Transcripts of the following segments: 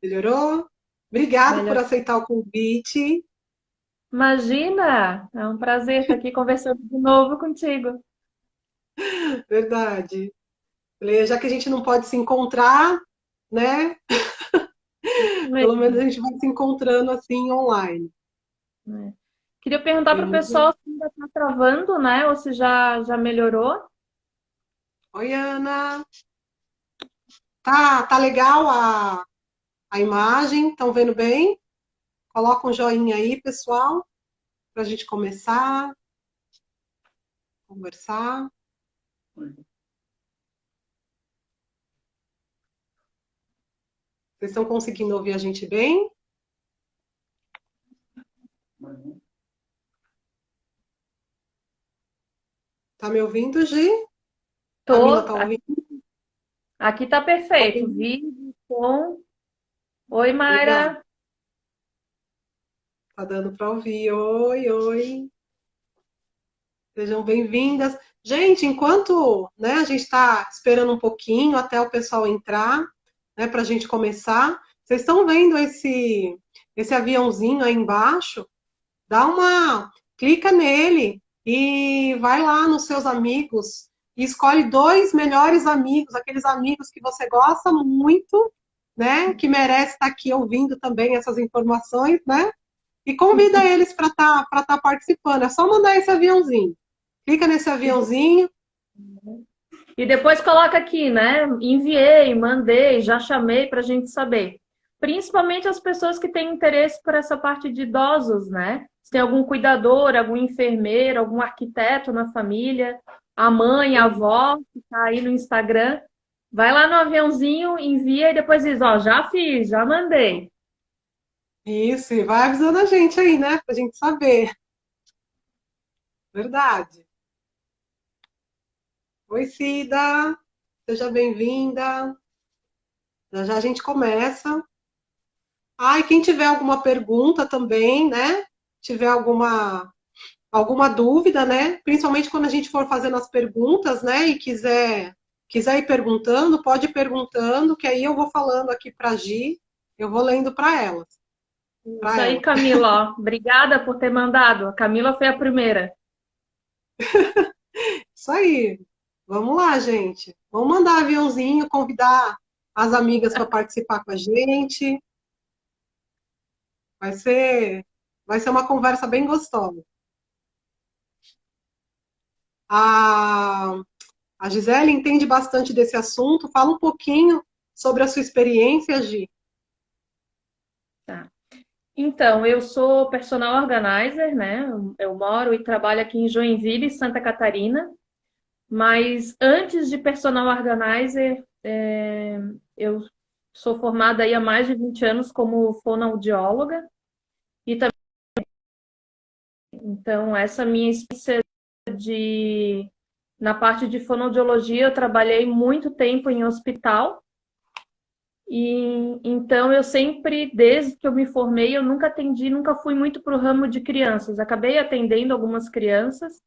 Melhorou? Obrigado por Melhor. aceitar o convite. Imagina! É um prazer estar aqui conversando de novo contigo. Verdade. Falei, já que a gente não pode se encontrar, né? Isso Pelo menos a mesmo, gente vai se encontrando assim online. né? Queria perguntar para o Beleza? pessoal se ainda está travando, né? Ou se já melhorou. Oi, Ana. Tá legal a imagem? Estão vendo bem? Coloca um joinha aí, pessoal, para a gente começar a conversar. Vocês estão conseguindo ouvir a gente bem? Tá me ouvindo, Gi? Camila Tô. tá ouvindo? Aqui tá perfeito. Vídeo, som. Oi, Legal. Mayra. Tá dando para ouvir. Oi, oi. Sejam bem-vindas. Gente, enquanto, né, a gente está esperando um pouquinho até o pessoal entrar, né, para a gente começar, vocês estão vendo esse aviãozinho aí embaixo? Dá uma, clica nele e vai lá nos seus amigos e escolhe dois melhores amigos, aqueles amigos que você gosta muito, né, que merece estar aqui ouvindo também essas informações, né? E convida eles para tá participando. É só mandar esse aviãozinho. Clica nesse aviãozinho. E depois coloca aqui, né? Enviei, mandei, já chamei para a gente saber. Principalmente as pessoas que têm interesse por essa parte de idosos, né? Se tem algum cuidador, algum enfermeiro, algum arquiteto na família, a mãe, a avó, que está aí no Instagram, vai lá no aviãozinho, envia e depois diz, ó, já fiz, já mandei. Isso, e vai avisando a gente aí, né? Pra gente saber. Verdade. Oi, Cida. Seja bem-vinda. Já já a gente começa. Ah, e quem tiver alguma pergunta também, né? Tiver alguma dúvida, né? Principalmente quando a gente for fazendo as perguntas, né? E quiser ir perguntando, pode ir perguntando, que aí eu vou falando aqui para a Gi, eu vou lendo para ela, Isso para aí, ela. Camila, ó. Obrigada por ter mandado. A Camila foi a primeira. Isso aí. Vamos lá, gente. Vamos mandar aviãozinho, convidar as amigas para participar com a gente. Vai ser, vai ser uma conversa bem gostosa. A, a Gisele entende bastante desse assunto. Fala um pouquinho sobre a sua experiência, Gi. Tá. Então, eu sou personal organizer, né? Eu moro e trabalho aqui em Joinville, Santa Catarina. Mas antes de personal organizer, eu sou formada aí há mais de 20 anos como fonoaudióloga. E também, então, essa minha experiência de, na parte de fonoaudiologia, eu trabalhei muito tempo em hospital. E então eu sempre, desde que eu me formei, eu nunca atendi, nunca fui muito para o ramo de crianças. Acabei atendendo algumas crianças,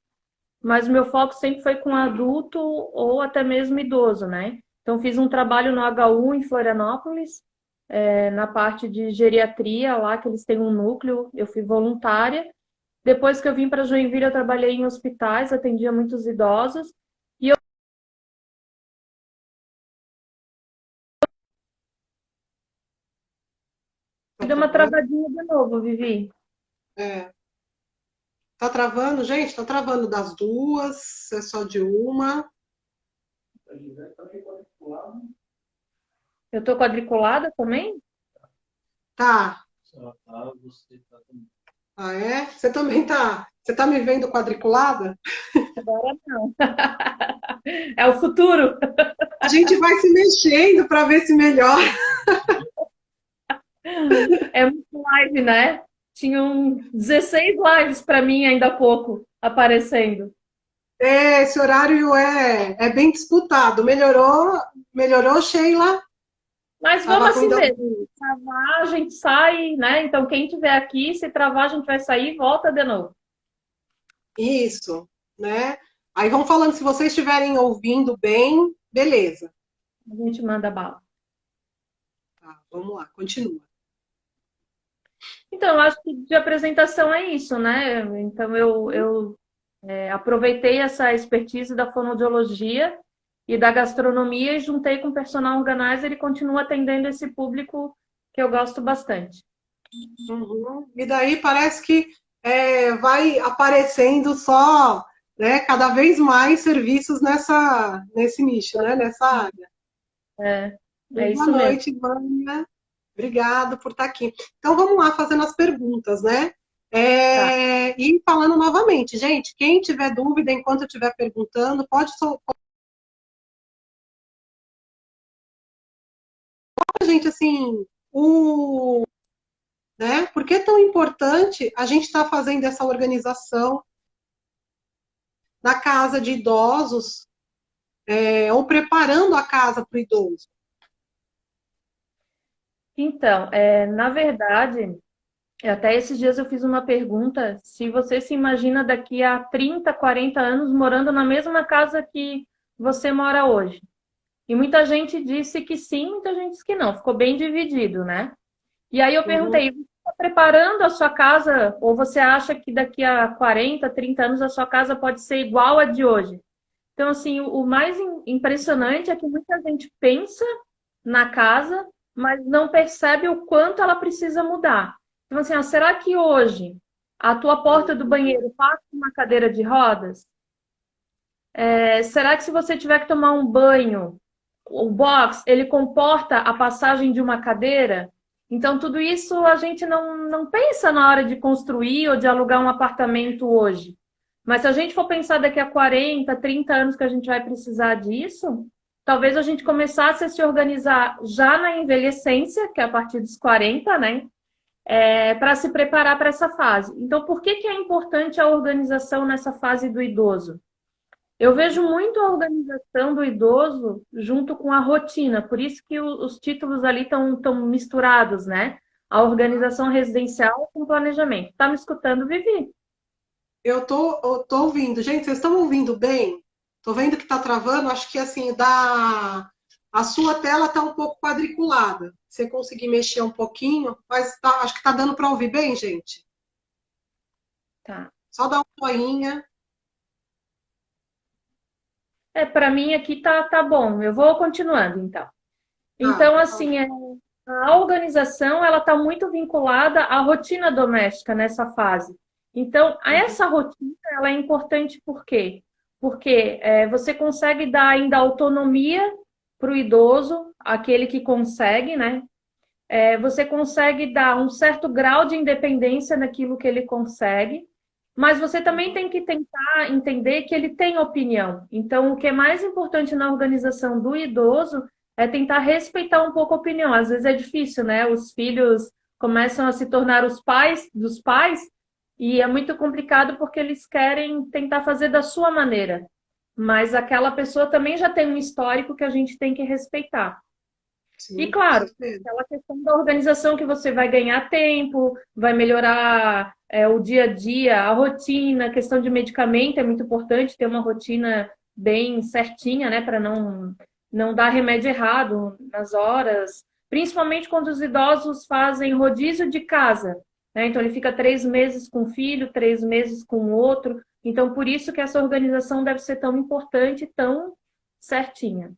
mas o meu foco sempre foi com adulto ou até mesmo idoso, né? Então fiz um trabalho no HU em Florianópolis, na parte de geriatria, lá que eles têm um núcleo, eu fui voluntária. Depois que eu vim para Joinville, eu trabalhei em hospitais, atendia muitos idosos. E eu Tá dei uma travando? travadinha de novo, Vivi. É. Tá travando, gente? Tá travando das duas, é só de uma. Eu tô quadriculada também? Tá. Ah, é? Você também tá. Você tá me vendo quadriculada? Agora não. É o futuro. A gente vai se mexendo para ver se melhora. É muito live, né? Tinham 16 lives para mim ainda há pouco aparecendo. É, esse horário é bem disputado. Melhorou, Sheila? Mas vamos Tava ruim assim da mesmo. Travar, a gente sai, né? Então, quem tiver aqui, se travar, a gente vai sair e volta de novo. isso, né? Aí vão falando, se vocês estiverem ouvindo bem, beleza. A gente manda bala. Tá, vamos lá, continua. Então, eu acho que de apresentação é isso, né? Então, eu aproveitei essa expertise da fonoaudiologia e da gastronomia e juntei com o personal organizer e continuo atendendo esse público que eu gosto bastante. Uhum. E daí parece que vai aparecendo só, né, cada vez mais serviços nesse nicho, né, nessa área. É, é Boa isso mesmo. noite, Vânia. Obrigado por estar aqui. Então vamos lá fazendo as perguntas, né? Tá. E falando novamente, gente, quem tiver dúvida enquanto eu estiver perguntando, pode soltar, gente, assim, né? Por que é tão importante a gente estar fazendo essa organização na casa de idosos, ou preparando a casa para o idoso? Então, na verdade, até esses dias eu fiz uma pergunta, se você se imagina daqui a 30, 40 anos morando na mesma casa que você mora hoje. E muita gente disse que sim, muita gente disse que não. Ficou bem dividido, né? E aí eu Uhum. perguntei, você está preparando a sua casa ou você acha que daqui a 40, 30 anos a sua casa pode ser igual a de hoje? Então, assim, o mais impressionante é que muita gente pensa na casa, mas não percebe o quanto ela precisa mudar. Então, assim, será que hoje a tua porta do banheiro passa uma cadeira de rodas? Será que se você tiver que tomar um banho, o box, ele comporta a passagem de uma cadeira? Então, tudo isso a gente não pensa na hora de construir ou de alugar um apartamento hoje. Mas se a gente for pensar daqui a 40, 30 anos que a gente vai precisar disso, talvez a gente começasse a se organizar já na envelhecência, que é a partir dos 40, né? Para se preparar para essa fase. Então, por que é importante a organização nessa fase do idoso? Eu vejo muito a organização do idoso junto com a rotina, por isso que os títulos ali estão tão misturados, né? A organização residencial com planejamento. Tá me escutando, Vivi? Eu tô ouvindo. Gente, vocês estão ouvindo bem? Tô vendo que tá travando. Acho que assim, a sua tela tá um pouco quadriculada. Se você conseguir mexer um pouquinho, mas acho que tá dando para ouvir bem, gente. Tá. Só dá um joinha. Para mim aqui tá bom. Eu vou continuando, então. Tá, Então, por assim, favor. a organização ela está muito vinculada à rotina doméstica nessa fase. Então, essa rotina ela é importante por quê? Porque você consegue dar ainda autonomia para o idoso, aquele que consegue, né? Você consegue dar um certo grau de independência naquilo que ele consegue, mas você também tem que tentar entender que ele tem opinião. Então, o que é mais importante na organização do idoso é tentar respeitar um pouco a opinião. Às vezes é difícil, né? Os filhos começam a se tornar os pais dos pais e é muito complicado porque eles querem tentar fazer da sua maneira. Mas aquela pessoa também já tem um histórico que a gente tem que respeitar. E Sim, com claro, certeza. aquela questão da organização que você vai ganhar tempo, vai melhorar o dia a dia, a rotina, a questão de medicamento é muito importante ter uma rotina bem certinha, né, para não dar remédio errado nas horas, principalmente quando os idosos fazem rodízio de casa, né? Então ele fica 3 meses com um filho, 3 meses com o outro. Então por isso que essa organização deve ser tão importante, tão certinha.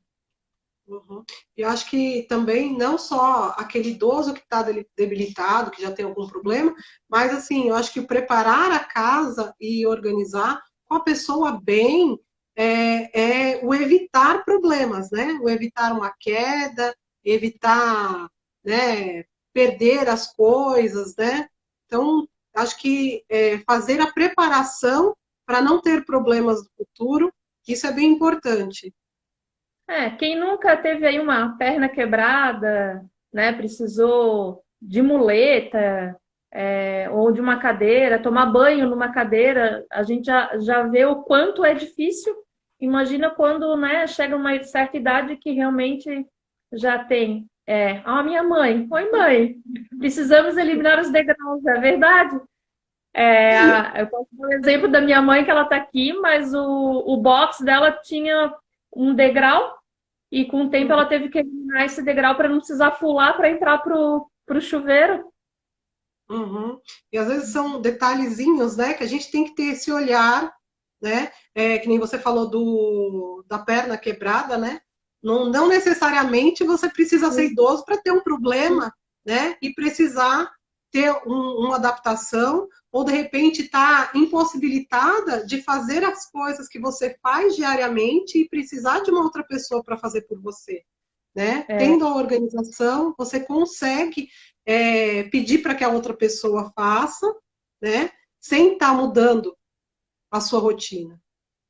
Uhum. Eu acho que também não só aquele idoso que está debilitado, que já tem algum problema, mas assim, eu acho que preparar a casa e organizar com a pessoa bem é o evitar problemas, né? O evitar uma queda, evitar, né, perder as coisas, né? Então, acho que fazer a preparação para não ter problemas no futuro, isso é bem importante. Quem nunca teve aí uma perna quebrada, né, precisou de muleta, ou de uma cadeira, tomar banho numa cadeira, a gente já vê o quanto é difícil. Imagina quando, né, chega uma certa idade que realmente já tem. Minha mãe, oi mãe, precisamos eliminar os degraus, é verdade? Eu posso dar o exemplo da minha mãe, que ela está aqui, mas o box dela tinha um degrau e com o tempo ela teve que eliminar esse degrau para não precisar pular para entrar pro chuveiro. Uhum. E às vezes são detalhezinhos, né, que a gente tem que ter esse olhar, né? Que nem você falou da perna quebrada, né? Não necessariamente você precisa ser idoso para ter um problema, né? E precisar ter uma adaptação, ou de repente estar impossibilitada de fazer as coisas que você faz diariamente e precisar de uma outra pessoa para fazer por você, né? Tendo a organização, você consegue pedir para que a outra pessoa faça, né? Sem estar mudando a sua rotina.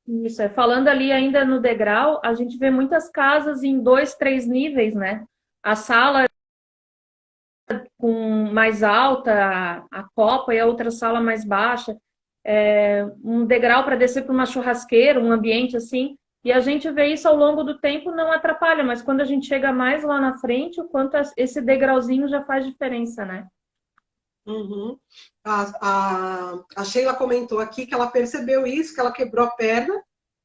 Isso, falando ali ainda no degrau, a gente vê muitas casas em 2, 3 níveis, né? A sala com mais alta, a copa, e a outra sala mais baixa. Um degrau para descer para uma churrasqueira, um ambiente assim. E a gente vê isso ao longo do tempo, não atrapalha, mas quando a gente chega mais lá na frente, o quanto esse degrauzinho já faz diferença, né? Uhum. A Sheila comentou aqui que ela percebeu isso, que ela quebrou a perna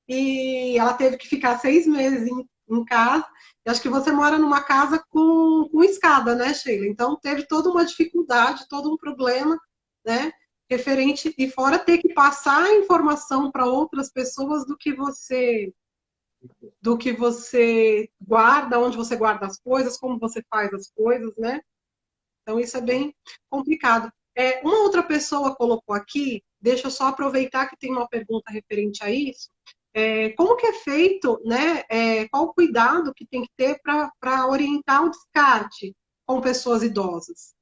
e ela teve que ficar 6 meses em casa. E acho que você mora numa casa com escada, né, Sheila? Então teve toda uma dificuldade, todo um problema, né? Referente, e fora ter que passar a informação para outras pessoas do que você guarda, onde você guarda as coisas, como você faz as coisas, né? Então, isso é bem complicado. Uma outra pessoa colocou aqui, deixa eu só aproveitar que tem uma pergunta referente a isso. Como que é feito, né? Qual o cuidado que tem que ter para orientar o descarte com pessoas idosas?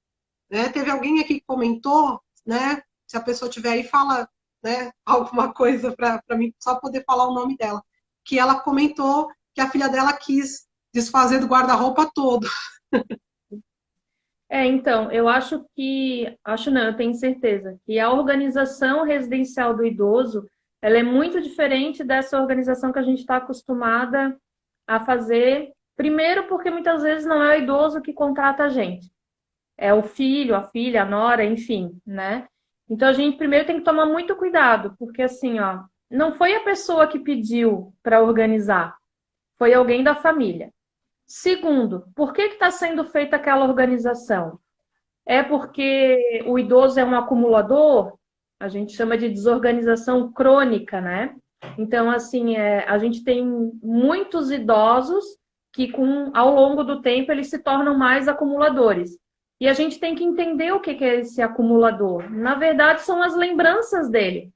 Né? Teve alguém aqui que comentou, né? Se a pessoa tiver aí, fala, né, alguma coisa para mim, só poder falar o nome dela. Que ela comentou que a filha dela quis desfazer do guarda-roupa todo. Então, eu acho não, eu tenho certeza, que a organização residencial do idoso, ela é muito diferente dessa organização que a gente está acostumada a fazer. Primeiro, porque muitas vezes não é o idoso que contrata a gente, é o filho, a filha, a nora, enfim, né? Então a gente primeiro tem que tomar muito cuidado, porque assim, ó, não foi a pessoa que pediu para organizar, foi alguém da família. Segundo, por que está sendo feita aquela organização? É porque o idoso é um acumulador? A gente chama de desorganização crônica, né? Então, assim, a gente tem muitos idosos que, ao longo do tempo, eles se tornam mais acumuladores. E a gente tem que entender o que é esse acumulador. Na verdade, são as lembranças dele.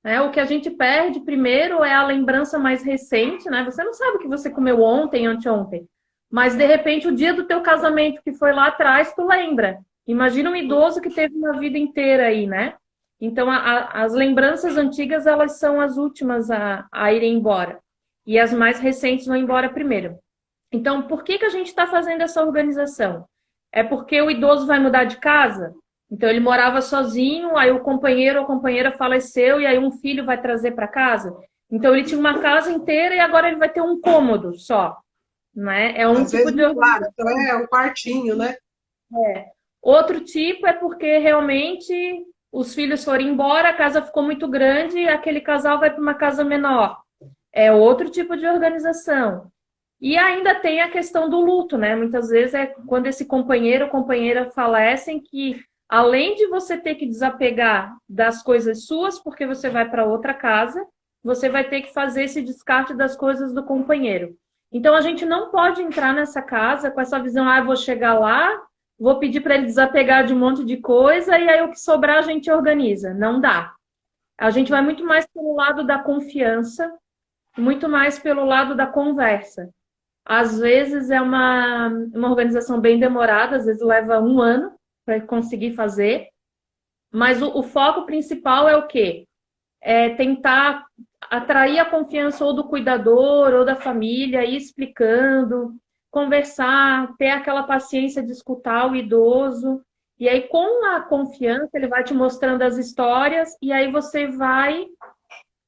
Né? O que a gente perde primeiro é a lembrança mais recente, né? Você não sabe o que você comeu ontem, anteontem. Mas, de repente, o dia do teu casamento que foi lá atrás, tu lembra. Imagina um idoso que teve uma vida inteira aí, né? Então, as lembranças antigas, elas são as últimas a irem embora. E as mais recentes vão embora primeiro. Então, por que a gente está fazendo essa organização? É porque o idoso vai mudar de casa? Então, ele morava sozinho, aí o companheiro ou a companheira faleceu, e aí um filho vai trazer para casa? Então, ele tinha uma casa inteira e agora ele vai ter um cômodo só. Né? É um Às tipo vezes, de claro, organização. então um quartinho, né? Outro tipo é porque realmente os filhos foram embora, a casa ficou muito grande e aquele casal vai para uma casa menor. É outro tipo de organização. E ainda tem a questão do luto, né? Muitas vezes é quando esse companheiro ou companheira falecem que, além de você ter que desapegar das coisas suas, porque você vai para outra casa, você vai ter que fazer esse descarte das coisas do companheiro. Então, a gente não pode entrar nessa casa com essa visão, eu vou chegar lá, vou pedir para ele desapegar de um monte de coisa e aí o que sobrar a gente organiza. Não dá. A gente vai muito mais pelo lado da confiança, muito mais pelo lado da conversa. Às vezes é uma organização bem demorada, às vezes leva 1 ano para conseguir fazer, mas o foco principal é o quê? É tentar atrair a confiança ou do cuidador ou da família, ir explicando, conversar, ter aquela paciência de escutar o idoso. E aí, com a confiança, ele vai te mostrando as histórias, e aí você vai,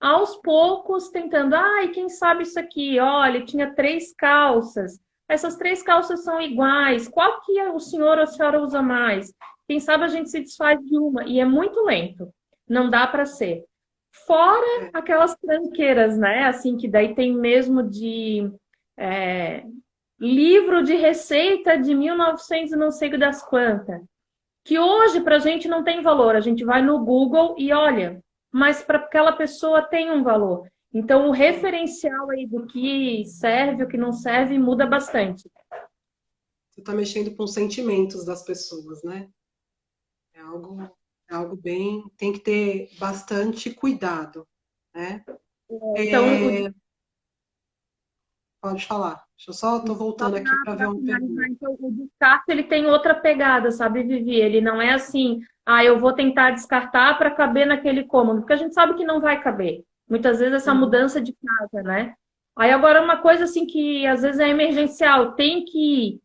aos poucos, tentando. E quem sabe isso aqui? Olha, tinha 3 calças. Essas 3 calças são iguais. Qual que o senhor ou a senhora usa mais? Quem sabe a gente se desfaz de uma. E é muito lento. Não dá para ser. Fora aquelas tranqueiras, né? Assim, que daí tem mesmo de livro de receita de 1900 e não sei das quantas, que hoje para a gente não tem valor. A gente vai no Google e olha, mas para aquela pessoa tem um valor. Então, o referencial aí do que serve, o que não serve, muda bastante. Você está mexendo com os sentimentos das pessoas, né? É algo bem. Tem que ter bastante cuidado, né? Então, Pode falar. Deixa eu só, estou voltando aqui para ver uma pergunta. então, o descarte ele tem outra pegada, sabe, Vivi? Ele não é assim, eu vou tentar descartar para caber naquele cômodo, porque a gente sabe que não vai caber. Muitas vezes essa mudança de casa, né? Aí agora uma coisa assim que às vezes é emergencial, tem que ir,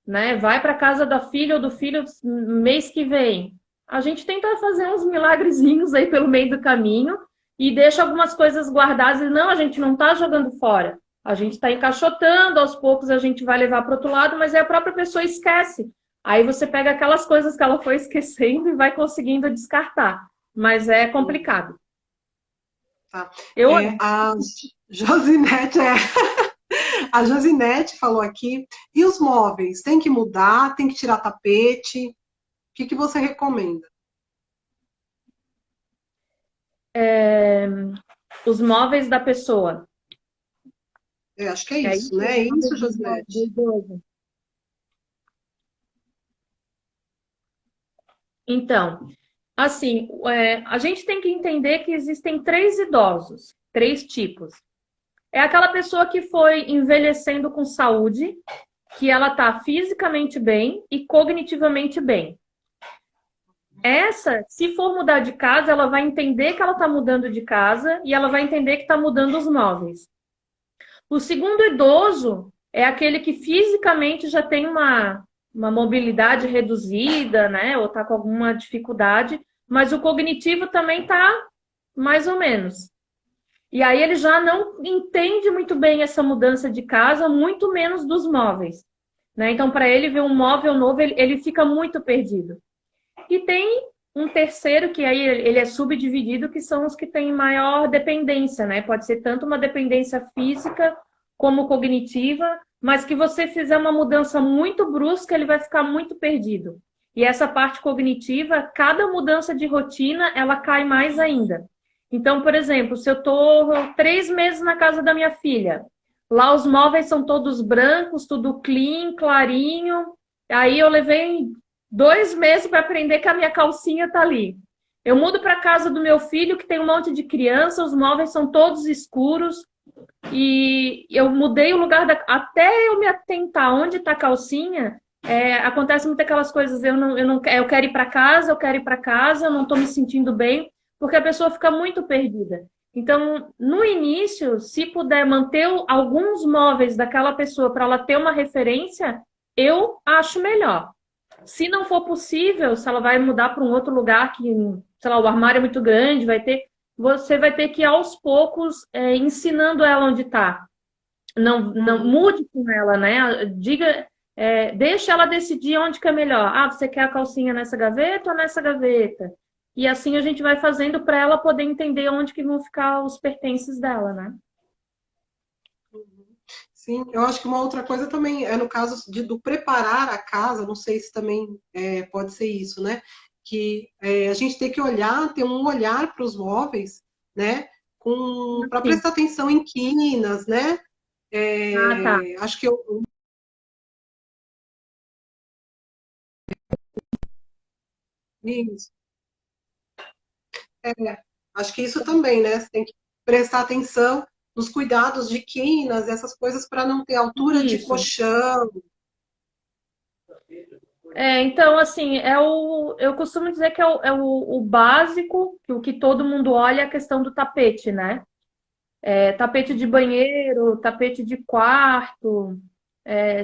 né? Vai para casa da filha ou do filho mês que vem. A gente tenta fazer uns milagrezinhos aí pelo meio do caminho e deixa algumas coisas guardadas e não, a gente não está jogando fora. A gente está encaixotando, aos poucos a gente vai levar para o outro lado, mas aí a própria pessoa esquece. Aí você pega aquelas coisas que ela foi esquecendo e vai conseguindo descartar. Mas é complicado. Tá. A Josinete, a Josinete falou aqui, e os móveis? Tem que mudar? Tem que tirar tapete? O que você recomenda? Os móveis da pessoa. Acho que é isso, né? É isso, Josinete. Então, assim, a gente tem que entender que existem 3 idosos, 3 tipos. É aquela pessoa que foi envelhecendo com saúde, que ela está fisicamente bem e cognitivamente bem. Essa, se for mudar de casa, ela vai entender que ela está mudando de casa e ela vai entender que está mudando os móveis. O segundo idoso é aquele que fisicamente já tem uma mobilidade reduzida, né? Ou está com alguma dificuldade, mas o cognitivo também está mais ou menos. E aí ele já não entende muito bem essa mudança de casa, muito menos dos móveis, né? Então, para ele ver um móvel novo, ele fica muito perdido. E tem um terceiro, que aí ele é subdividido, que são os que têm maior dependência, né? Pode ser tanto uma dependência física como cognitiva, mas que você fizer uma mudança muito brusca, ele vai ficar muito perdido. E essa parte cognitiva, cada mudança de rotina, ela cai mais ainda. Então, por exemplo, se eu estou 3 meses na casa da minha filha, lá os móveis são todos brancos, tudo clean, clarinho, aí eu levei 2 meses para aprender que a minha calcinha está ali. Eu mudo para a casa do meu filho, que tem um monte de criança, os móveis são todos escuros, e eu mudei o lugar até eu me atentar onde está a calcinha. Acontece muito aquelas coisas, eu quero ir para casa, eu não estou me sentindo bem, porque a pessoa fica muito perdida. Então, no início, se puder manter alguns móveis daquela pessoa para ela ter uma referência, eu acho melhor. Se não for possível, se ela vai mudar para um outro lugar que, sei lá, o armário é muito grande, você vai ter que, aos poucos, ensinando ela onde está. Não mude com ela, né? Deixa ela decidir onde que é melhor. Você quer a calcinha nessa gaveta ou nessa gaveta? E assim a gente vai fazendo para ela poder entender onde que vão ficar os pertences dela, né? Sim, eu acho que uma outra coisa também é no caso do preparar a casa, não sei se também pode ser isso, né? Que a gente tem que ter um olhar para os móveis, né? Para prestar atenção em quinas, né? Tá. Acho que isso. Acho que isso também, né? Você tem que prestar atenção nos cuidados de quinas, essas coisas para não ter altura de colchão. Então, assim, eu costumo dizer que é o básico, que o que todo mundo olha é a questão do tapete, né? Tapete de banheiro, tapete de quarto.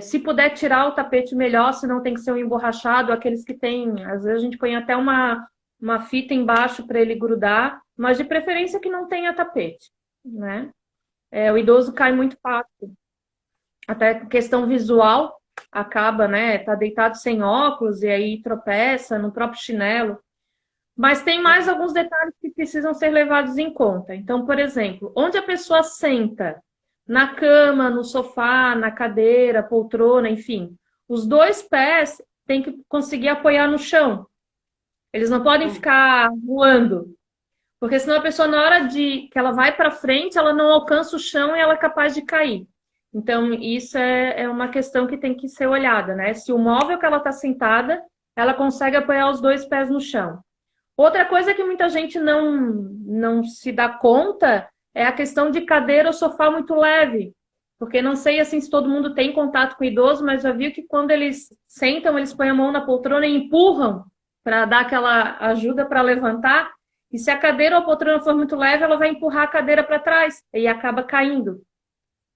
Se puder tirar o tapete melhor, se não tem que ser um emborrachado, aqueles que tem, às vezes a gente põe até uma fita embaixo para ele grudar, mas de preferência que não tenha tapete, né? O idoso cai muito fácil. Até questão visual acaba, né? Tá deitado sem óculos e aí tropeça no próprio chinelo. Mas tem mais alguns detalhes que precisam ser levados em conta. Então, por exemplo, onde a pessoa senta, na cama, no sofá, na cadeira, poltrona, enfim. Os dois pés têm que conseguir apoiar no chão. Eles não podem Hum, ficar voando, porque senão a pessoa, na hora de que ela vai para frente, ela não alcança o chão e ela é capaz de cair. Então, isso é uma questão que tem que ser olhada, né? Se o móvel que ela está sentada, ela consegue apoiar os dois pés no chão. Outra coisa que muita gente não se dá conta é a questão de cadeira ou sofá muito leve. Porque não sei assim se todo mundo tem contato com o idoso, mas já viu que quando eles sentam, eles põem a mão na poltrona e empurram para dar aquela ajuda para levantar. E se a cadeira ou a poltrona for muito leve, ela vai empurrar a cadeira para trás e acaba caindo.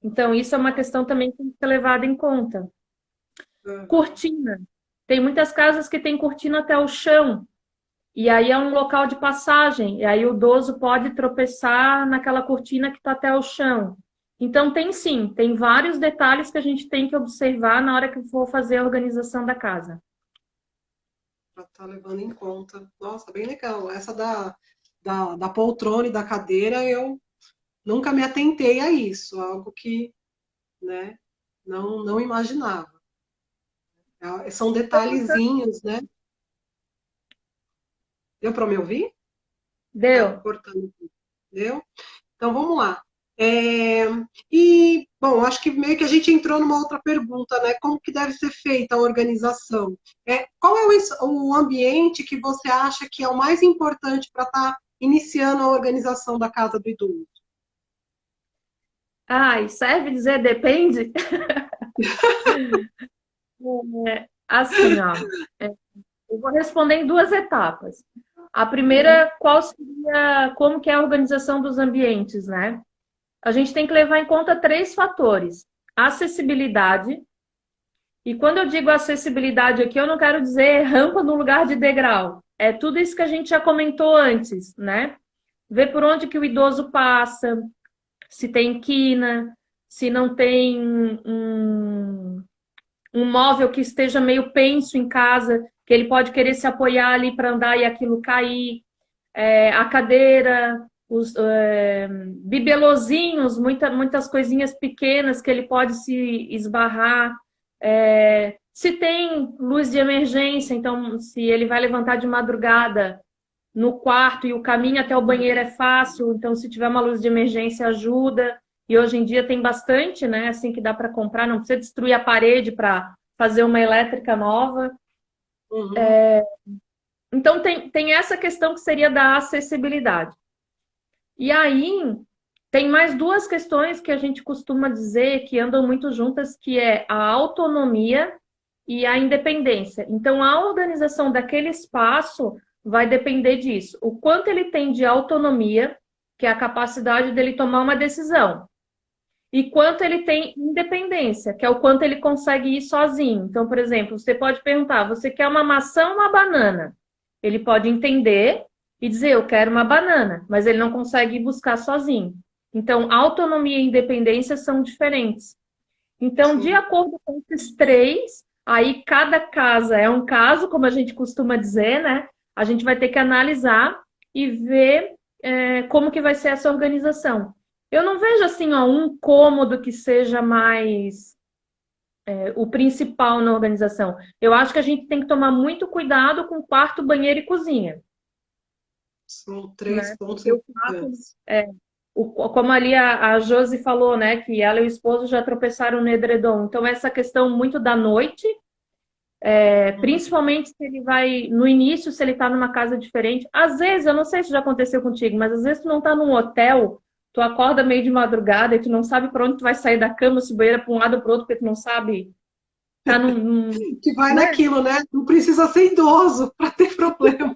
Então, isso é uma questão também que tem que ser levada em conta. uhum. Cortina. Tem muitas casas que tem cortina até o chão. E aí é um local de passagem. E aí o idoso pode tropeçar naquela cortina que está até o chão. Então, tem sim, tem vários detalhes que a gente tem que observar na hora que for fazer a organização da casa. Para estar levando em conta. Nossa, bem legal. Essa da poltrona e da cadeira, eu nunca me atentei a isso, algo que, né, não imaginava. São detalhezinhos, né? Deu para me ouvir? Tá Deu? cortando, entendeu? Então vamos lá. É, e, bom, acho que meio que a gente entrou numa outra pergunta, né? Como que deve ser feita a organização? Qual é o ambiente que você acha que é o mais importante para estar iniciando a organização da casa do idoso? Ah, e serve dizer depende? Assim, ó, eu vou responder em duas etapas. A primeira, qual seria, como que é a organização dos ambientes, né? A gente tem que levar em conta três fatores. A acessibilidade, e quando eu digo acessibilidade aqui, eu não quero dizer rampa no lugar de degrau. É tudo isso que a gente já comentou antes, né? Ver por onde que o idoso passa, se tem quina, se não tem um móvel que esteja meio penso em casa, que ele pode querer se apoiar ali para andar e aquilo cair. A cadeira, os bibelozinhos, muitas coisinhas pequenas que ele pode se esbarrar. Se tem luz de emergência, então se ele vai levantar de madrugada no quarto e o caminho até o banheiro é fácil, então se tiver uma luz de emergência ajuda. E hoje em dia tem bastante, né? Assim que dá para comprar, não precisa destruir a parede para fazer uma elétrica nova. Uhum, Então tem essa questão que seria da acessibilidade. E aí tem mais duas questões que a gente costuma dizer que andam muito juntas, que é a autonomia e a independência. Então, a organização daquele espaço vai depender disso. O quanto ele tem de autonomia, que é a capacidade dele tomar uma decisão, e quanto ele tem independência, que é o quanto ele consegue ir sozinho. Então, por exemplo, você pode perguntar: você quer uma maçã ou uma banana? Ele pode entender e dizer: eu quero uma banana, mas ele não consegue ir buscar sozinho. Então, autonomia e independência são diferentes. Então, de sim. acordo com esses três, aí cada casa é um caso, como a gente costuma dizer, né? A gente vai ter que analisar e ver como que vai ser essa organização. Eu não vejo assim, ó, um cômodo que seja mais o principal na organização. Eu acho que a gente tem que tomar muito cuidado com quarto, banheiro e cozinha, São três né? pontos Porque o quarto, importantes. como ali a Josi falou, né, que ela e o esposo já tropeçaram no edredom. Então, essa questão muito da noite, Uhum. principalmente se ele vai, no início, se ele está numa casa diferente. Às vezes, eu não sei se já aconteceu contigo, mas às vezes tu não está num hotel, tu acorda meio de madrugada e tu não sabe para onde tu vai sair da cama, se banheiro é para um lado ou para outro, porque tu não sabe, tá Que vai né? naquilo, né? Não precisa ser idoso para ter problema.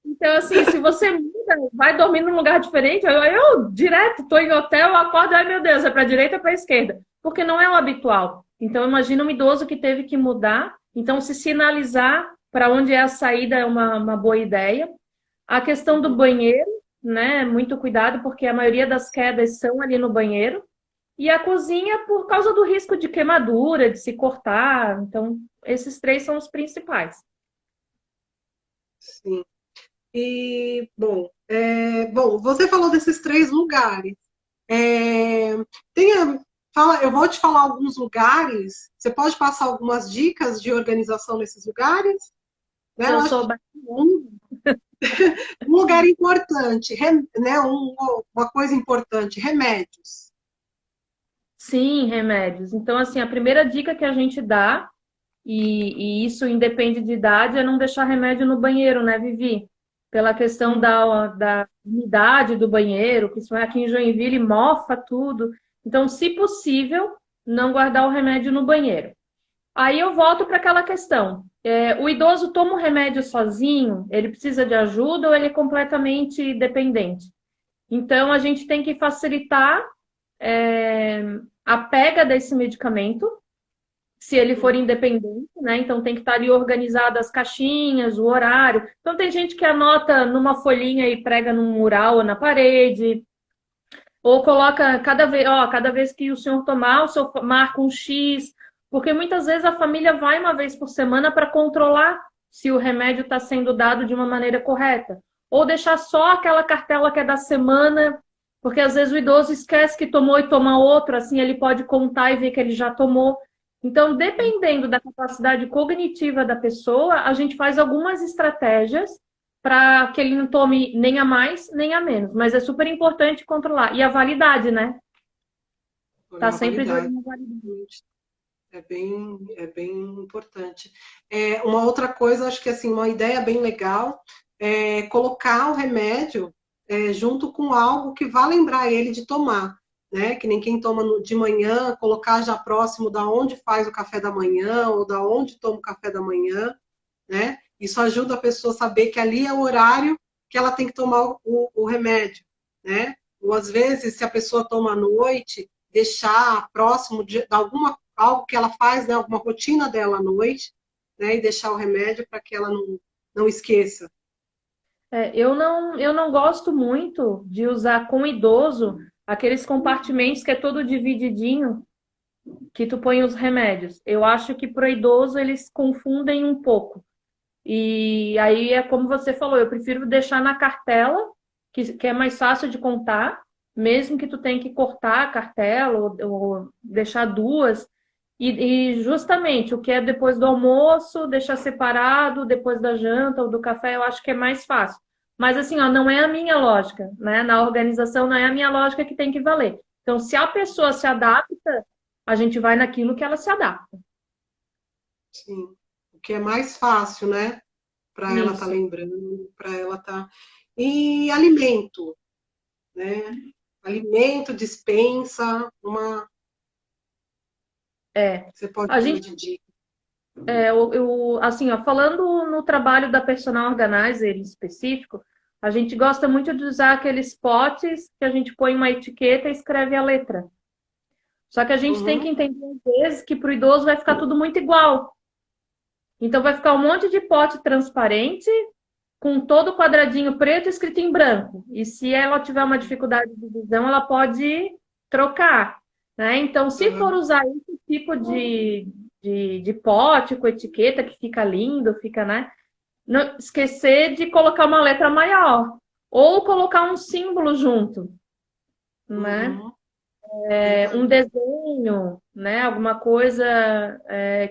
Então, assim, se você muda, vai dormir num lugar diferente, eu direto estou em hotel, eu acordo, ai meu Deus, é para a direita ou para a esquerda? Porque não é o habitual. Então, imagina um idoso que teve que mudar. Então, se sinalizar para onde é a saída é uma boa ideia. A questão do Uhum. banheiro, né? Muito cuidado, porque a maioria das quedas são ali no banheiro. E a cozinha, por causa do risco de queimadura, de se cortar. Então, esses três são os principais. Sim. E, bom, você falou desses três lugares. É, tenha, fala, eu vou te falar alguns lugares. Você pode passar algumas dicas de organização nesses lugares? Né? Se Eu eu acho que souber. um lugar importante, né? Uma coisa importante, remédios. Sim, remédios. Então, assim, a primeira dica que a gente dá, e isso independe de idade, é não deixar remédio no banheiro, né, Vivi? Pela questão da umidade do banheiro, que isso é aqui em Joinville, mofa tudo. Então, se possível, não guardar o remédio no banheiro. Aí eu volto para aquela questão. O idoso toma o remédio sozinho? Ele precisa de ajuda ou ele é completamente dependente? Então, a gente tem que facilitar é, a pega desse medicamento, se ele for independente, né? Então, tem que estar ali organizado as caixinhas, o horário. Então, tem gente que anota numa folhinha e prega num mural ou na parede, ou coloca cada vez que o senhor tomar, o senhor marca um X, porque muitas vezes a família vai uma vez por semana para controlar se o remédio está sendo dado de uma maneira correta. Ou deixar só aquela cartela que é da semana, porque às vezes o idoso esquece que tomou e toma outro, assim ele pode contar e ver que ele já tomou. Então, dependendo da capacidade cognitiva da pessoa, a gente faz algumas estratégias para que ele não tome nem a mais, nem a menos. Mas é super importante controlar. E a validade, né? Tá Olhar a sempre de olho validade. na validade. É bem importante. Uma outra coisa, acho que assim, uma ideia bem legal é colocar o remédio junto com algo que vá lembrar ele de tomar, né? Que nem quem toma de manhã, colocar já próximo da onde faz o café da manhã ou da onde toma o café da manhã, né? Isso ajuda a pessoa a saber que ali é o horário que ela tem que tomar o remédio, né? Ou às vezes, se a pessoa toma à noite, deixar próximo de alguma algo que ela faz, né, alguma rotina dela à noite, né, e deixar o remédio para que ela não esqueça. Eu não gosto muito de usar com idoso aqueles compartimentos que é todo divididinho, que tu põe os remédios. Eu acho que para o idoso eles confundem um pouco. E aí é como você falou, eu prefiro deixar na cartela, que é mais fácil de contar, mesmo que tu tenha que cortar a cartela ou deixar duas. E justamente o que é depois do almoço, deixar separado, depois da janta ou do café, eu acho que é mais fácil. Mas assim, ó, não é a minha lógica, né? Na organização não é a minha lógica que tem que valer. Então, se a pessoa se adapta, a gente vai naquilo que ela se adapta. Sim. O que é mais fácil, né? Para ela estar Isso. lembrando, para ela estar. E alimento, né? Alimento, dispensa, É. você pode A dar gente de dica. assim, ó, falando no trabalho da personal organizer em específico, a gente gosta muito de usar aqueles potes que a gente põe uma etiqueta e escreve a letra. Só que a gente tem que Uhum, entender, às vezes, que para o idoso vai ficar tudo muito igual. Então, vai ficar um monte de pote transparente, com todo quadradinho preto escrito em branco. E se ela tiver uma dificuldade de visão, ela pode trocar, né? Então, se for uhum, usar esse tipo de pote com etiqueta que fica lindo, fica, né? Não esquecer de colocar uma letra maior ou colocar um símbolo junto, né? uhum, Um verdade. desenho, né? Alguma coisa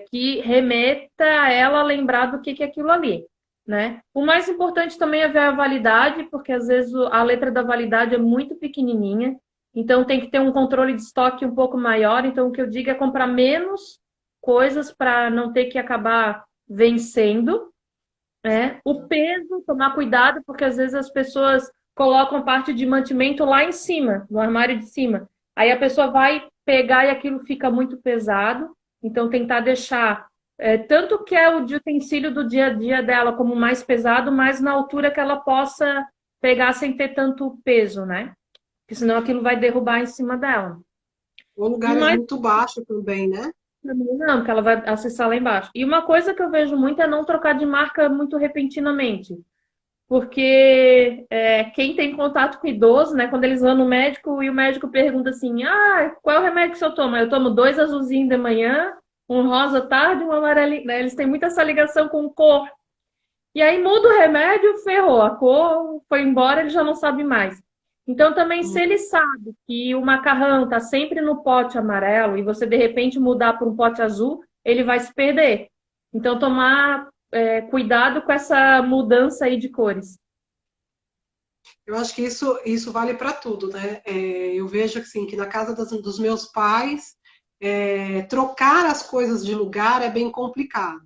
que remeta a ela a lembrar do que é aquilo ali, né? O mais importante também é ver a validade, porque às vezes a letra da validade é muito pequenininha, então tem que ter um controle de estoque um pouco maior. Então o que eu digo é comprar menos coisas para não ter que acabar vencendo, né? O peso, tomar cuidado, porque às vezes as pessoas colocam parte de mantimento lá em cima, no armário de cima. Aí a pessoa vai pegar e aquilo fica muito pesado. Então, tentar deixar tanto que é o de utensílio do dia a dia dela como mais pesado, mas na altura que ela possa pegar sem ter tanto peso, né? Porque senão aquilo vai derrubar em cima dela. Ou E o lugares mais muito baixos também, né? não, porque ela vai acessar lá embaixo. E uma coisa que eu vejo muito é não trocar de marca muito repentinamente. Porque quem tem contato com idoso, né, quando eles vão no médico e o médico pergunta assim: qual é o remédio que o senhor toma? Eu tomo dois azulzinhos de manhã, um rosa à tarde e um amarelinho. Né? Eles têm muita essa ligação com cor. E aí muda o remédio, ferrou. A cor foi embora, ele já não sabe mais. Então, também, se ele sabe que o macarrão está sempre no pote amarelo e você, de repente, mudar para um pote azul, ele vai se perder. Então, tomar cuidado com essa mudança aí de cores. Eu acho que isso vale para tudo, né? Eu vejo assim, que na casa dos meus pais, trocar as coisas de lugar é bem complicado.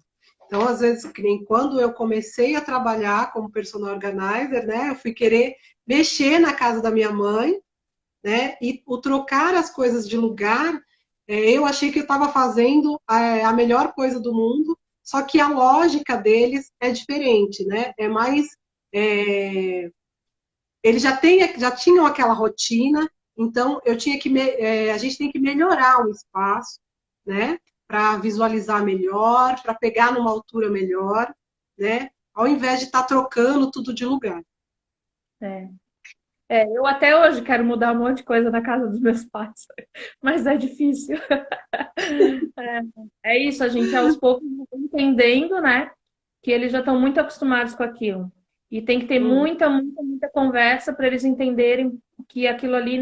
Então, às vezes, que nem quando eu comecei a trabalhar como personal organizer, né? Eu fui querer mexer na casa da minha mãe, né? E o trocar as coisas de lugar, eu achei que eu estava fazendo a melhor coisa do mundo, só que a lógica deles é diferente, né? É mais. Eles já tinham aquela rotina, então eu tinha que. A gente tem que melhorar o espaço, né? Para visualizar melhor, para pegar numa altura melhor, né? Ao invés de estar trocando tudo de lugar. É. Eu até hoje quero mudar um monte de coisa na casa dos meus pais, mas é difícil. É isso, a gente aos poucos vai entendendo, né? Que eles já estão muito acostumados com aquilo. E tem que ter Uhum. muita conversa para eles entenderem que aquilo ali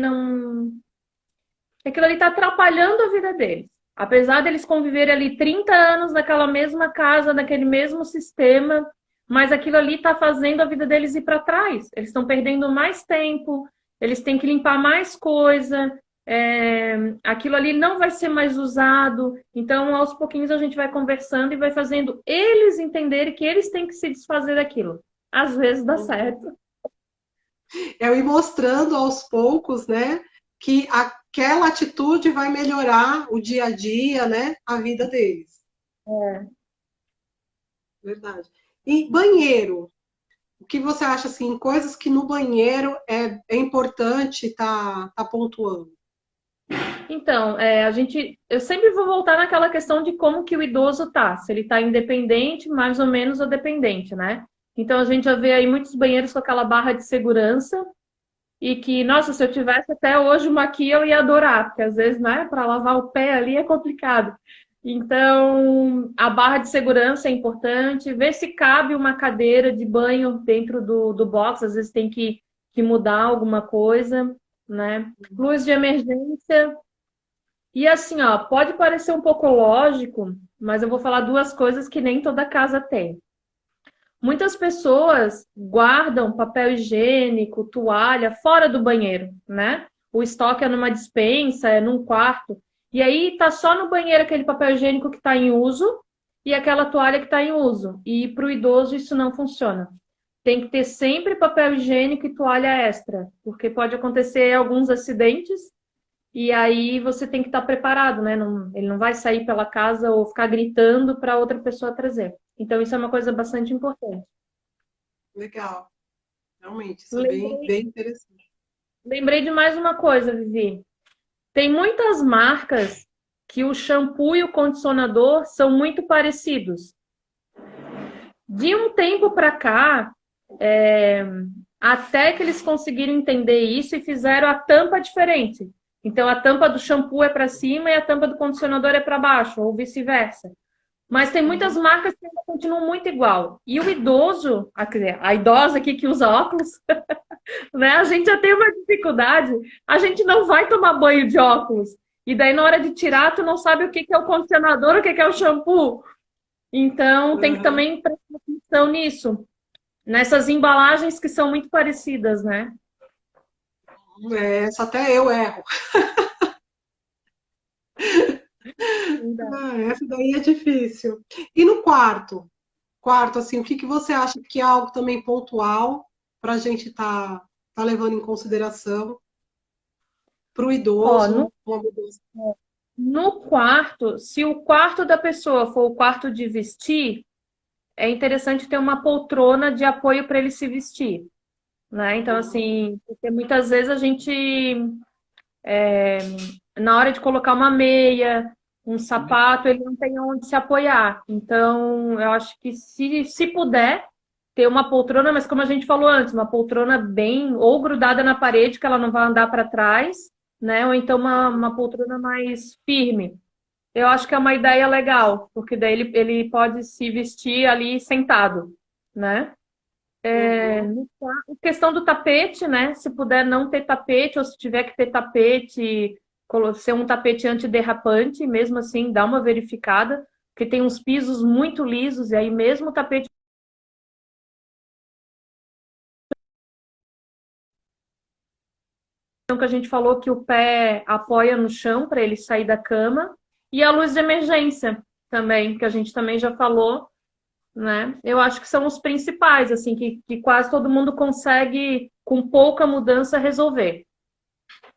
está atrapalhando a vida deles. Apesar deles conviverem ali 30 anos naquela mesma casa, naquele mesmo sistema, mas aquilo ali está fazendo a vida deles ir para trás. Eles estão perdendo mais tempo, eles têm que limpar mais coisa, aquilo ali não vai ser mais usado. Então, aos pouquinhos, a gente vai conversando e vai fazendo eles entenderem que eles têm que se desfazer daquilo. Às vezes dá certo. Eu ir mostrando aos poucos, né, que aquela atitude vai melhorar o dia a dia, né, a vida deles. Verdade. E banheiro, o que você acha assim, coisas que no banheiro é importante tá pontuando? Então, eu sempre vou voltar naquela questão de como que o idoso tá, se ele tá independente, mais ou menos, ou dependente, né? Então, a gente já vê aí muitos banheiros com aquela barra de segurança e que, nossa, se eu tivesse até hoje uma aqui, eu ia adorar, porque às vezes, né, para lavar o pé ali é complicado. Então, a barra de segurança é importante, ver se cabe uma cadeira de banho dentro do box, às vezes tem que mudar alguma coisa, né? Luz de emergência, e assim, ó, pode parecer um pouco lógico, mas eu vou falar duas coisas que nem toda casa tem. Muitas pessoas guardam papel higiênico, toalha fora do banheiro, né? O estoque é numa despensa, é num quarto. E aí tá só no banheiro aquele papel higiênico que está em uso e aquela toalha que está em uso. E para o idoso isso não funciona. Tem que ter sempre papel higiênico e toalha extra, porque pode acontecer alguns acidentes e aí você tem que estar preparado, né? Ele não vai sair pela casa ou ficar gritando para outra pessoa trazer. Então, isso é uma coisa bastante importante. Legal. Realmente, isso é bem, Lembrei, bem interessante. lembrei de mais uma coisa, Vivi. Tem muitas marcas que o shampoo e o condicionador são muito parecidos. De um tempo para cá, até que eles conseguiram entender isso e fizeram a tampa diferente. Então, a tampa do shampoo é para cima e a tampa do condicionador é para baixo, ou vice-versa. Mas tem muitas Uhum. marcas que ainda continuam muito igual. E o idoso, a idosa aqui que usa óculos, né? A gente já tem uma dificuldade. A gente não vai tomar banho de óculos. E daí, na hora de tirar, tu não sabe o que é o condicionador, o que é o shampoo. Então, tem que Uhum. também prestar atenção nisso. Nessas embalagens que são muito parecidas, né? Essa até eu erro. Verdade. Essa daí é difícil. E no quarto? Quarto, assim, o que que você acha que é algo também pontual para a gente tá levando em consideração para o Ó, idoso, uma mudança? no quarto, se o quarto da pessoa for o quarto de vestir, é interessante ter uma poltrona de apoio para ele se vestir, né? Então, assim, porque muitas vezes a gente, na hora de colocar uma meia, um sapato, ele não tem onde se apoiar. Então, eu acho que se puder ter uma poltrona, mas como a gente falou antes, uma poltrona bem ou grudada na parede, que ela não vai andar para trás, né? Ou então uma poltrona mais firme. Eu acho que é uma ideia legal, porque daí ele pode se vestir ali sentado, né? Uhum. A questão do tapete, né? Se puder não ter tapete, ou se tiver que ter tapete, ser um tapete antiderrapante, mesmo assim, dá uma verificada, porque tem uns pisos muito lisos, e aí mesmo o tapete que a gente falou que o pé apoia no chão para ele sair da cama, e a luz de emergência também, que a gente também já falou, né? Eu acho que são os principais, assim, que quase todo mundo consegue, com pouca mudança, resolver.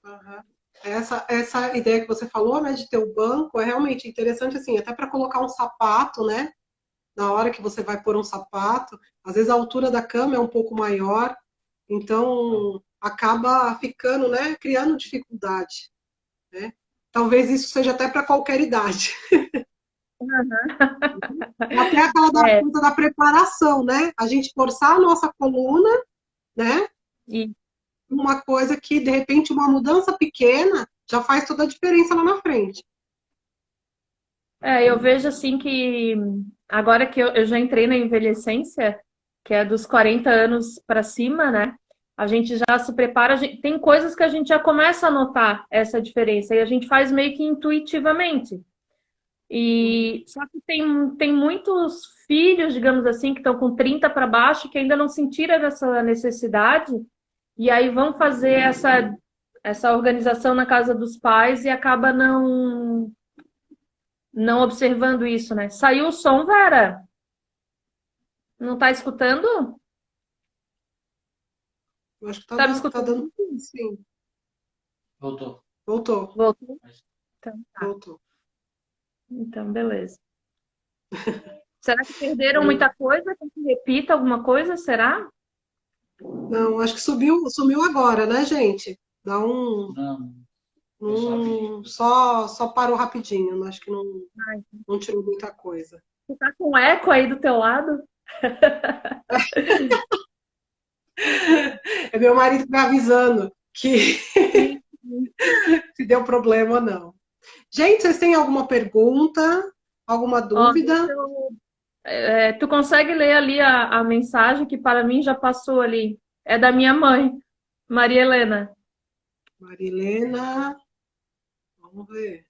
Aham. Essa ideia que você falou, né, de ter o banco, é realmente interessante, assim, até para colocar um sapato, né? Na hora que você vai pôr um sapato, às vezes a altura da cama é um pouco maior, então acaba ficando, né, criando dificuldade, né? Talvez isso seja até para qualquer idade. Até aquela É, coisa da preparação, né? A gente forçar a nossa coluna, né? e Uma coisa que, de repente, uma mudança pequena já faz toda a diferença lá na frente. eu vejo assim que agora que eu já entrei na envelhecência, que é dos 40 anos para cima, né? A gente já se prepara, tem coisas que a gente já começa a notar essa diferença e a gente faz meio que intuitivamente. E só que tem muitos filhos, digamos assim, que estão com 30 para baixo, que ainda não sentiram essa necessidade, e aí vão fazer essa organização na casa dos pais e acaba não observando isso, né? Saiu o som, Vera? Não tá escutando? Eu acho que Tá me tá escutando? dando. Sim, Voltou. voltou, Voltou? Então tá. voltou. Então, beleza. Será que perderam É, muita coisa? Quer que repita alguma coisa? Será? não, acho que sumiu agora, né, gente? Dá Não, foi só rapidinho. só parou rapidinho. Acho que Ai, não tirou muita coisa. você tá com eco aí do teu lado? É meu marido me avisando que Sim. se deu problema ou não. Gente, vocês têm alguma pergunta? Alguma Ó, dúvida? tu consegue ler ali a mensagem que para mim já passou ali? É da minha mãe, Maria Helena. Marilena, vamos ver.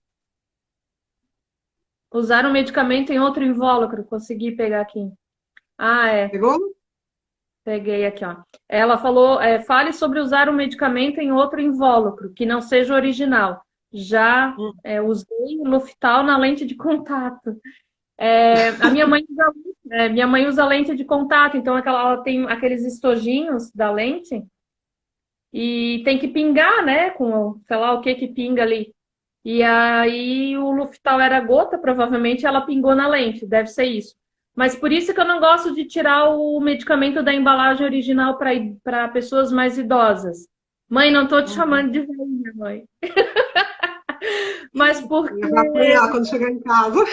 Usar um medicamento em outro invólucro. Consegui pegar aqui. Ah, é. Pegou? Peguei aqui, ó. Ela falou, fale sobre usar um medicamento em outro invólucro, que não seja original. Já Hum. usei Luftal na lente de contato. A minha mãe usa lente de contato, então ela tem aqueles estojinhos da lente e tem que pingar, né? Com, sei lá, o que que pinga ali. E aí o Luftal era gota, provavelmente ela pingou na lente, deve ser isso. Mas por isso que eu não gosto de tirar o medicamento da embalagem original para pessoas mais idosas. Mãe, não tô te Uhum. chamando de velhinha, mãe. Mas porque, Vai apanhar quando chegar em casa.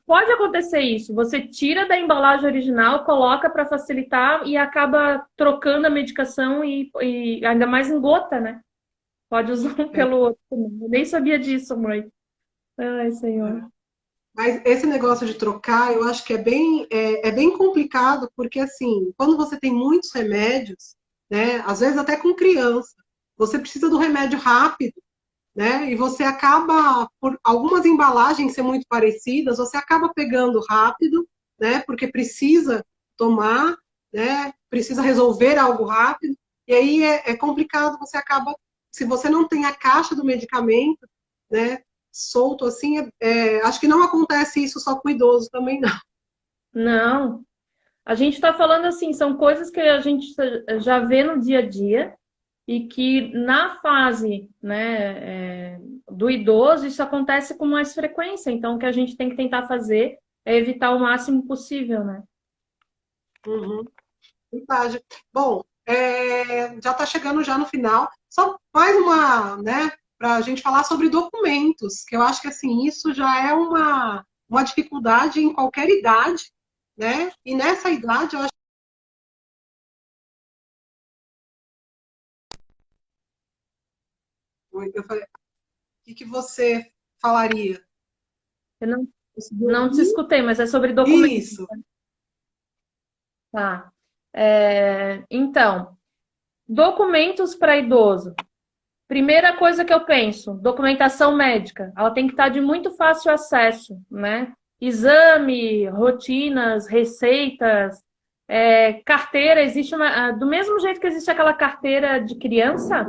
pode acontecer isso. Você tira da embalagem original, coloca para facilitar e acaba trocando a medicação e ainda mais em gota, né? Pode usar um É, pelo outro também. Eu nem sabia disso, mãe. Ai, Senhor. é. Mas esse negócio de trocar, eu acho que é bem complicado, porque assim, quando você tem muitos remédios, né, às vezes até com criança, você precisa do remédio rápido, né, e você acaba, por algumas embalagens ser muito parecidas, você acaba pegando rápido, né, porque precisa tomar, né, precisa resolver algo rápido, e aí é complicado, você acaba, se você não tem a caixa do medicamento, né, solto assim, acho que não acontece isso só com idoso também, não. Não. A gente está falando assim, são coisas que a gente já vê no dia a dia e que na fase, né, do idoso isso acontece com mais frequência. Então, o que a gente tem que tentar fazer é evitar o máximo possível, né? Uhum, verdade. Bom, já está chegando já no final. Só mais uma, né, para a gente falar sobre documentos, que eu acho que assim, isso já é uma dificuldade em qualquer idade, né? E nessa idade, eu acho que eu falei, o que você falaria? Eu não, Conseguiu não te ouvir? escutei, mas é sobre documento. Isso. Tá. Então, documentos para idoso. Primeira coisa que eu penso, documentação médica. Ela tem que estar de muito fácil acesso, né? Exame, rotinas, receitas, carteira. Existe do mesmo jeito que existe aquela carteira de criança,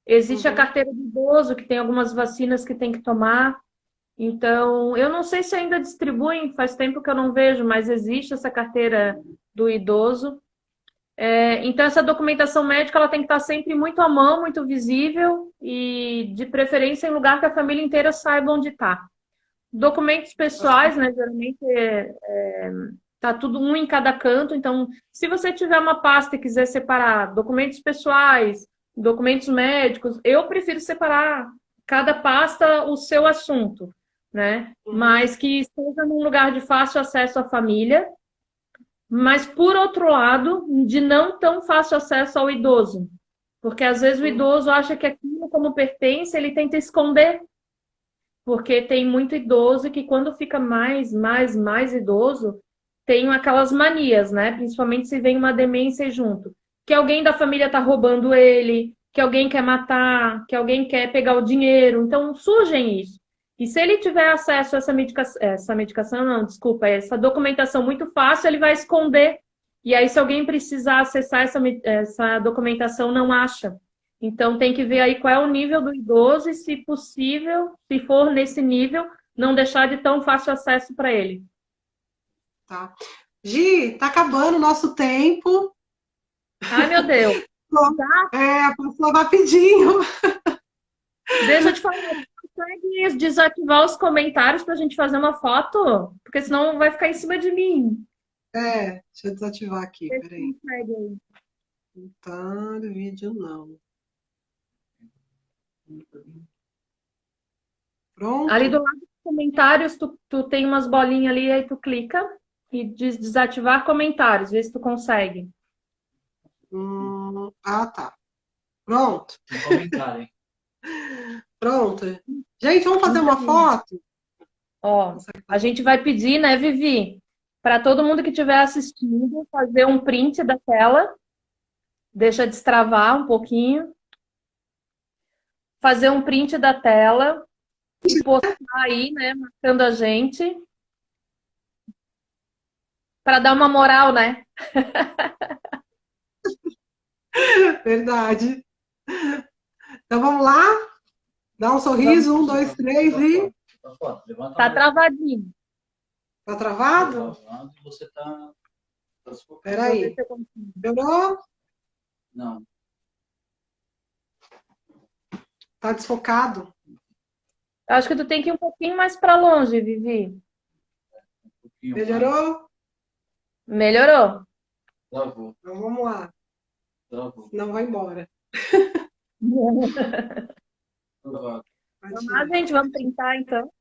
existe a carteira de idoso, que tem algumas vacinas que tem que tomar. Então, eu não sei se ainda distribuem, faz tempo que eu não vejo, mas existe essa carteira do idoso. Então, essa documentação médica ela tem que estar sempre muito à mão, muito visível e, de preferência, em lugar que a família inteira saiba onde está. Documentos pessoais, né? Geralmente tá tudo um em cada canto. Então, se você tiver uma pasta e quiser separar documentos pessoais, documentos médicos, eu prefiro separar cada pasta o seu assunto, né? Mas que esteja num lugar de fácil acesso à família. Mas, por outro lado, de não tão fácil acesso ao idoso. Porque, às vezes, o idoso acha que aquilo, como pertence, ele tenta esconder. Porque tem muito idoso que, quando fica mais idoso, tem aquelas manias, né? Principalmente se vem uma demência junto. Que alguém da família está roubando ele, que alguém quer matar, que alguém quer pegar o dinheiro. Então, surgem isso. E se ele tiver acesso a essa documentação muito fácil, ele vai esconder. E aí, se alguém precisar acessar essa documentação, não acha. Então, tem que ver aí qual é o nível do idoso e, se possível, se for nesse nível, não deixar de tão fácil acesso para ele. Tá. Gi, tá acabando o nosso tempo. Ai, meu Deus. Passou rapidinho. Deixa eu te falar, consegue desativar os comentários para a gente fazer uma foto? Porque senão vai ficar em cima de mim. Deixa eu desativar aqui, peraí. Então, vídeo não. Pronto. Ali do lado dos comentários, tu tem umas bolinhas ali, aí tu clica e desativar comentários, vê se tu consegue. Tá. Pronto. Comentário, hein? Pronto. Gente, vamos fazer uma foto? Ó, a gente vai pedir, né, Vivi, para todo mundo que estiver assistindo, fazer um print da tela. Deixa destravar um pouquinho. Fazer um print da tela e postar aí, né, marcando a gente. Para dar uma moral, né? Verdade. Então vamos lá? Dá um sorriso, 1, 2, 3 e... Tá travadinho. Tá travado? Você tá desfocado. Peraí. Melhorou? Não. Tá desfocado? Acho que tu tem que ir um pouquinho mais para longe, Vivi. Melhorou? Melhorou. Travou. Então vamos lá. Travou. Não vai embora. Travou. Vamos lá, gente, vamos tentar então.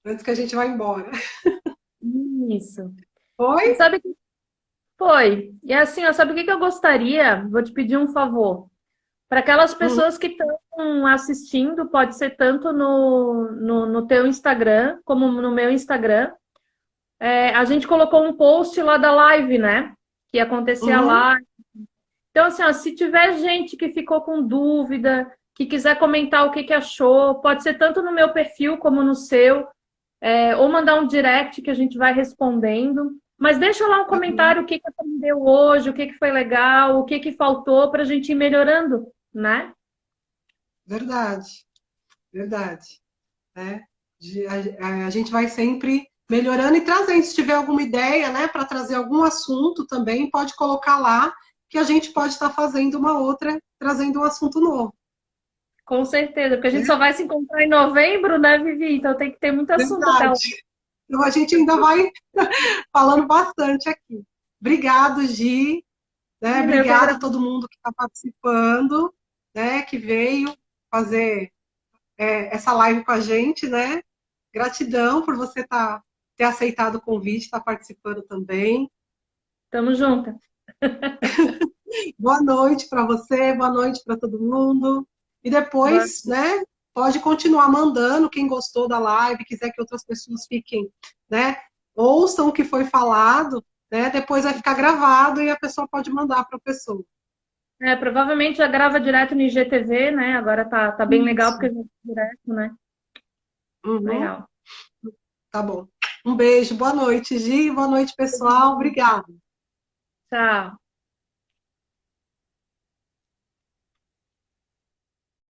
Antes que a gente vá embora. Isso. Foi? Sabe que foi? E assim, ó, sabe o que eu gostaria? Vou te pedir um favor. Para aquelas pessoas que estão assistindo, pode ser tanto no teu Instagram, como no meu Instagram. A gente colocou um post lá da live, né? Que ia acontecer a live. Então, assim, ó, se tiver gente que ficou com dúvida, que quiser comentar o que achou, pode ser tanto no meu perfil como no seu, ou mandar um direct que a gente vai respondendo. Mas deixa lá um comentário o que aprendeu hoje, o que foi legal, o que faltou para a gente ir melhorando, né? Verdade. Verdade. A gente vai sempre melhorando e trazendo. Se tiver alguma ideia, né, para trazer algum assunto também, pode colocar lá, que a gente pode estar fazendo uma outra, trazendo um assunto novo. Com certeza, porque a gente só vai se encontrar em novembro, né, Vivi? Então tem que ter muito assunto até lá. Então a gente ainda vai falando bastante aqui. Obrigado, Gi. Né? Obrigada a todo mundo que está participando, né, que veio fazer essa live com a gente, né? Gratidão por você ter aceitado o convite, estar participando também. Tamo junto. Boa noite para você, boa noite para todo mundo. E depois, né, pode continuar mandando, quem gostou da live, quiser que outras pessoas fiquem, né, ouçam o que foi falado, né, depois vai ficar gravado e a pessoa pode mandar para a pessoa. Provavelmente já grava direto no IGTV, né? Agora tá bem legal Isso. porque já tá direto, né? Uhum, Legal. tá bom. Um beijo, boa noite, Gi, boa noite, pessoal, obrigada. Tchau.